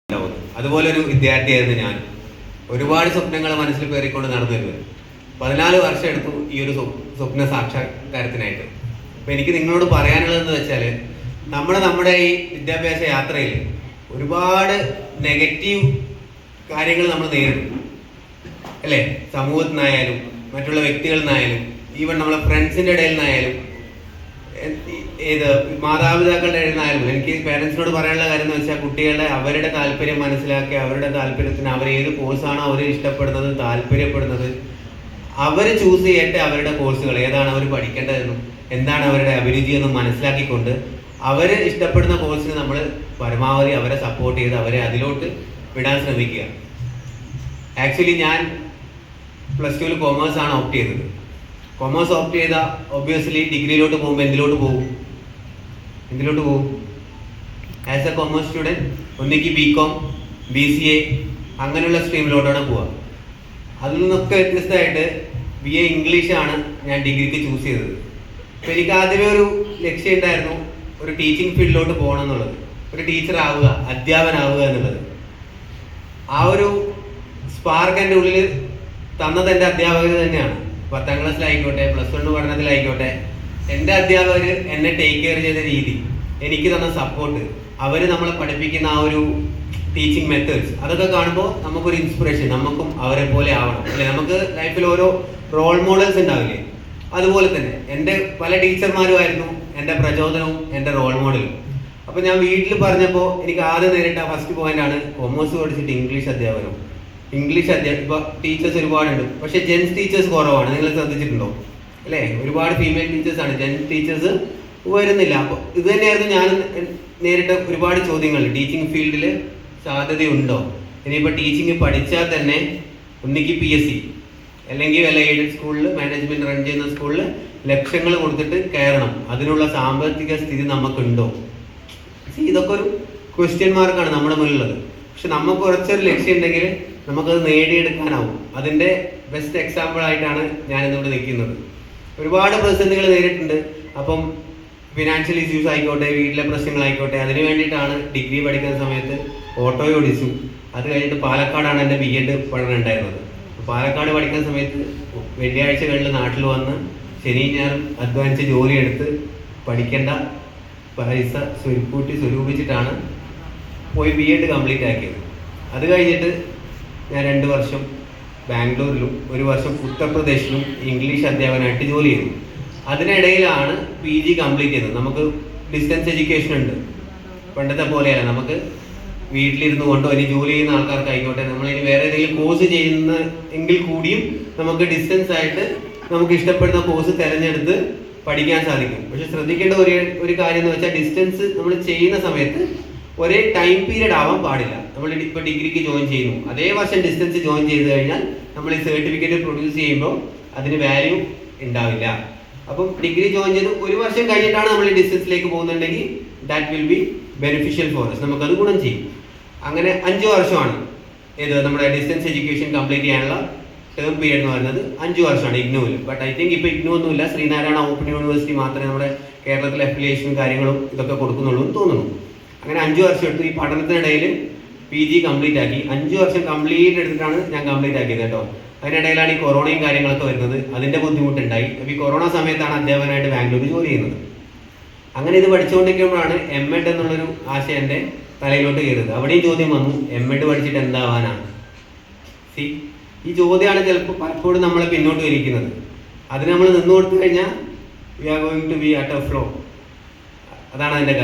ഉണ്ടാവുന്നത്. അതുപോലെ ഒരു വിദ്യാർത്ഥിയായിരുന്നു ഞാൻ. ഒരുപാട് സ്വപ്നങ്ങൾ മനസ്സിൽ പേറിക്കൊണ്ട് നടന്നിരുന്നത്. 14 വർഷം എടുത്തു ഈ ഒരു സ്വപ്ന സാക്ഷാത്കാരത്തിനായിട്ട്. അപ്പം എനിക്ക് നിങ്ങളോട് പറയാനുള്ളതെന്ന് വെച്ചാൽ നമ്മുടെ ഈ വിദ്യാഭ്യാസ യാത്രയിൽ ഒരുപാട് നെഗറ്റീവ് കാര്യങ്ങൾ നമ്മൾ നേരിടും അല്ലേ? സമൂഹത്തിൽ നിന്നായാലും മറ്റുള്ള വ്യക്തികളിൽ നിന്നായാലും ഈവൻ നമ്മളെ ഫ്രണ്ട്സിൻ്റെ ഇടയിൽ നിന്നായാലും മാതാപിതാക്കളുടെ ഇടയിലായാലും. എനിക്ക് പേരൻസിനോട് പറയാനുള്ള കാര്യം എന്ന് വെച്ചാൽ കുട്ടികളുടെ അവരുടെ താല്പര്യം മനസ്സിലാക്കി അവരുടെ താല്പര്യത്തിന് അവർ ഏത് കോഴ്സാണോ അവർ ഇഷ്ടപ്പെടുന്നത് താല്പര്യപ്പെടുന്നത് അവർ ചൂസ് ചെയ്യട്ടെ. അവരുടെ കോഴ്സുകൾ ഏതാണ് അവർ പഠിക്കേണ്ടതെന്നും എന്താണ് അവരുടെ അഭിരുചി എന്നും മനസ്സിലാക്കിക്കൊണ്ട് അവർ ഇഷ്ടപ്പെടുന്ന കോഴ്സിന് നമ്മൾ പരമാവധി അവരെ സപ്പോർട്ട് ചെയ്ത് അവരെ അതിലോട്ട് വിടാൻ ശ്രമിക്കുക. ആക്ച്വലി ഞാൻ +2 കോമേഴ്സാണ് ഓപ്റ്റ് ചെയ്തത്. കൊമേഴ്സ് ഓപ്റ്റ് ചെയ്താൽ ഒബ്വിയസ്ലി ഡിഗ്രിയിലോട്ട് പോകുമ്പോൾ എന്തിലോട്ട് പോകും? ആസ് എ കൊമേഴ്സ് സ്റ്റുഡൻറ്റ് ഒന്നിക്ക് BCom BCA അങ്ങനെയുള്ള സ്ട്രീമിലോട്ടാണ് പോവുക. അതിൽ നിന്നൊക്കെ വ്യത്യസ്തമായിട്ട് BA ഇംഗ്ലീഷാണ് ഞാൻ ഡിഗ്രിക്ക് ചൂസ് ചെയ്തത്. അപ്പോൾ എനിക്ക് ആദ്യമേ ഒരു ലക്ഷ്യം ഉണ്ടായിരുന്നു, ഒരു ടീച്ചിങ് ഫീൽഡിലോട്ട് പോകണം എന്നുള്ളത്, ഒരു ടീച്ചർ ആവുക, അധ്യാപകനാവുക എന്നുള്ളത്. ആ ഒരു സ്പാർക്ക് എൻ്റെ ഉള്ളിൽ തന്നത് എൻ്റെ അധ്യാപകർ തന്നെയാണ്. 10ാം ക്ലാസ്സിലായിക്കോട്ടെ +1 പഠനത്തിലായിക്കോട്ടെ എൻ്റെ അധ്യാപകർ എന്നെ ടേക്ക് കെയർ ചെയ്ത രീതി, എനിക്ക് തന്ന സപ്പോർട്ട്, അവർ നമ്മളെ പഠിപ്പിക്കുന്ന ആ ഒരു ടീച്ചിങ് മെത്തേഡ്സ് അതൊക്കെ കാണുമ്പോൾ നമുക്കൊരു ഇൻസ്പിറേഷൻ, നമുക്കും അവരെ പോലെ ആവണം അല്ലെ? നമുക്ക് ലൈഫിൽ ഓരോ റോൾ മോഡൽസ് ഉണ്ടാവില്ലേ? അതുപോലെ തന്നെ എൻ്റെ പല ടീച്ചർമാരുമായിരുന്നു എൻ്റെ പ്രചോദനവും എൻ്റെ റോൾ മോഡലും. അപ്പോൾ ഞാൻ വീട്ടിൽ പറഞ്ഞപ്പോൾ എനിക്ക് ആദ്യം നേരിട്ട ഫസ്റ്റ് പോയിന്റാണ് കൊമേഴ്സ് പഠിച്ചിട്ട് ഇംഗ്ലീഷ് അധ്യാപനം. ഇപ്പോൾ ടീച്ചേഴ്സ് ഒരുപാടുണ്ട്, പക്ഷേ ജെൻസ് ടീച്ചേഴ്സ് കുറവാണ്. നിങ്ങൾ ശ്രദ്ധിച്ചിട്ടുണ്ടോ അല്ലേ? ഒരുപാട് ഫീമെയിൽ ടീച്ചേഴ്സാണ്, ജെൻസ് ടീച്ചേഴ്സ് വരുന്നില്ല. അപ്പോൾ ഇത് തന്നെയായിരുന്നു ഞാൻ നേരിട്ട ഒരുപാട് ചോദ്യങ്ങൾ. ടീച്ചിങ് ഫീൽഡിൽ സാധ്യതയുണ്ടോ? ഇനിയിപ്പോൾ ടീച്ചിങ് പഠിച്ചാൽ തന്നെ ഒന്നിക്ക് PSC അല്ലെങ്കിൽ വല്ല എയ്ഡഡ് സ്കൂളിൽ മാനേജ്മെൻറ്റ് റൺ ചെയ്യുന്ന സ്കൂളിൽ ലക്ഷങ്ങൾ കൊടുത്തിട്ട് കയറണം. അതിനുള്ള സാമ്പത്തിക സ്ഥിതി നമുക്കുണ്ടോ? ഇതൊക്കെ ഒരു ക്വസ്റ്റ്യൻ മാർക്കാണ് നമ്മുടെ മുന്നിലുള്ളത്. പക്ഷെ നമുക്ക് കുറച്ചൊരു ലക്ഷ്യം ഉണ്ടെങ്കിൽ നമുക്കത് നേടിയെടുക്കാനാവും. അതിൻ്റെ ബെസ്റ്റ് എക്സാമ്പിൾ ആയിട്ടാണ് ഞാനിന്നിവിടെ നിൽക്കുന്നത്. ഒരുപാട് പ്രതിസന്ധികൾ നേരിട്ടുണ്ട്. അപ്പം ഫിനാൻഷ്യൽ ഇഷ്യൂസ് ആയിക്കോട്ടെ, വീട്ടിലെ പ്രശ്നങ്ങളായിക്കോട്ടെ, അതിന് വേണ്ടിയിട്ടാണ് ഡിഗ്രി പഠിക്കുന്ന സമയത്ത് ഓട്ടോ ഓടിച്ചു. അത് കഴിഞ്ഞിട്ട് പാലക്കാടാണ് എൻ്റെ BEd പഠനം ഉണ്ടായിരുന്നത്. പാലക്കാട് പഠിക്കുന്ന സമയത്ത് വെള്ളിയാഴ്ചകളിൽ നാട്ടിൽ വന്ന് ശനിയും ഞാനും അധ്വാനിച്ച് ജോലിയെടുത്ത് പഠിക്കേണ്ട പൈസ സ്വരൂപിച്ചിട്ടാണ് പോയി BEd കംപ്ലീറ്റ് ആക്കിയത്. അത് കഴിഞ്ഞിട്ട് ഞാൻ 2 വർഷം ബാംഗ്ലൂരിലും 1 വർഷം ഉത്തർപ്രദേശിലും ഇംഗ്ലീഷ് അധ്യാപകനായിട്ട് ജോലി ചെയ്തു. അതിനിടയിലാണ് PG കംപ്ലീറ്റ് ചെയ്തത്. നമുക്ക് ഡിസ്റ്റൻസ് എഡ്യൂക്കേഷൻ ഉണ്ട്, പണ്ടത്തെ പോലെയല്ല. നമുക്ക് വീട്ടിലിരുന്ന് കൊണ്ടോ ഇനി ജോലി ചെയ്യുന്ന ആൾക്കാർക്കായിക്കോട്ടെ, നമ്മളിനി വേറെ ഏതെങ്കിലും കോഴ്സ് ചെയ്യുന്ന എങ്കിൽ കൂടിയും നമുക്ക് ഡിസ്റ്റൻസ് ആയിട്ട് നമുക്ക് ഇഷ്ടപ്പെടുന്ന കോഴ്സ് തിരഞ്ഞെടുത്ത് പഠിക്കാൻ സാധിക്കും. പക്ഷെ ശ്രദ്ധിക്കേണ്ട ഒരു കാര്യം എന്ന് വെച്ചാൽ ഡിസ്റ്റൻസ് നമ്മൾ ചെയ്യുന്ന സമയത്ത് ഒരേ ടൈം പീരീഡ് ആവാൻ പാടില്ല. നമ്മൾ ഇപ്പോൾ ഡിഗ്രിക്ക് ജോയിൻ ചെയ്യുന്നു, അതേ വർഷം ഡിസ്റ്റൻസ് ജോയിൻ ചെയ്ത് കഴിഞ്ഞാൽ നമ്മൾ ഈ സർട്ടിഫിക്കറ്റ് പ്രൊഡ്യൂസ് ചെയ്യുമ്പോൾ അതിന് വാല്യൂ ഉണ്ടാവില്ല. അപ്പം ഡിഗ്രി ജോയിൻ ചെയ്ത് 1 വർഷം കഴിഞ്ഞിട്ടാണ് നമ്മൾ ഈ ഡിസ്റ്റൻസിലേക്ക് പോകുന്നുണ്ടെങ്കിൽ that will be beneficial four us. നമുക്കത് ഗുണം ചെയ്യും. അങ്ങനെ 5 വർഷമാണ് നമ്മുടെ ഡിസ്റ്റൻസ് എഡ്യൂക്കേഷൻ കംപ്ലീറ്റ് ചെയ്യാനുള്ള ടേം പീരീഡ് എന്ന് പറയുന്നത് 5 വർഷമാണ് ഇഗ്നോയിൽ. ബട്ട് ഐ തിങ്ക് ഇപ്പോൾ ഇഗ്നോ ഒന്നുമില്ല, ശ്രീനാരായണ ഓപ്പൺ യൂണിവേഴ്സിറ്റി മാത്രമേ നമ്മുടെ കേരളത്തിലെ അഫിലിയേഷനും കാര്യങ്ങളും ഇതൊക്കെ കൊടുക്കുന്നുള്ളൂ എന്ന് തോന്നുന്നു. അങ്ങനെ 5 വർഷം എടുത്തു. ഈ പഠനത്തിനിടയിൽ PG കംപ്ലീറ്റ് ആക്കി. 5 വർഷം കംപ്ലീറ്റ് എടുത്തിട്ടാണ് ഞാൻ കംപ്ലീറ്റ് ആക്കിയത് കേട്ടോ. അതിനിടയിലാണ് ഈ കൊറോണയും കാര്യങ്ങളൊക്കെ വരുന്നത്. അതിൻ്റെ ബുദ്ധിമുട്ടുണ്ടായി. അപ്പോൾ ഈ കൊറോണ സമയത്താണ് അധ്യാപകനായിട്ട് ബാംഗ്ലൂർ ജോലി ചെയ്യുന്നത്. അങ്ങനെ ഇത് പഠിച്ചുകൊണ്ടിരിക്കുമ്പോഴാണ് MEd എന്നുള്ളൊരു ആശയം എൻ്റെ തലയിലോട്ട് കയറുന്നത്. അവിടെയും ചോദ്യം വന്നു, MEd പഠിച്ചിട്ട് എന്താവാനാണ്? ഈ ചോദ്യമാണ് ചിലപ്പോൾ പലപ്പോഴും നമ്മളെ പിന്നോട്ട് വലിക്കുന്നത്. അതിന് നമ്മൾ നിന്ന് കൊടുത്തു കഴിഞ്ഞാൽ we are going to be at a flow. അതാണ് അതിൻ്റെ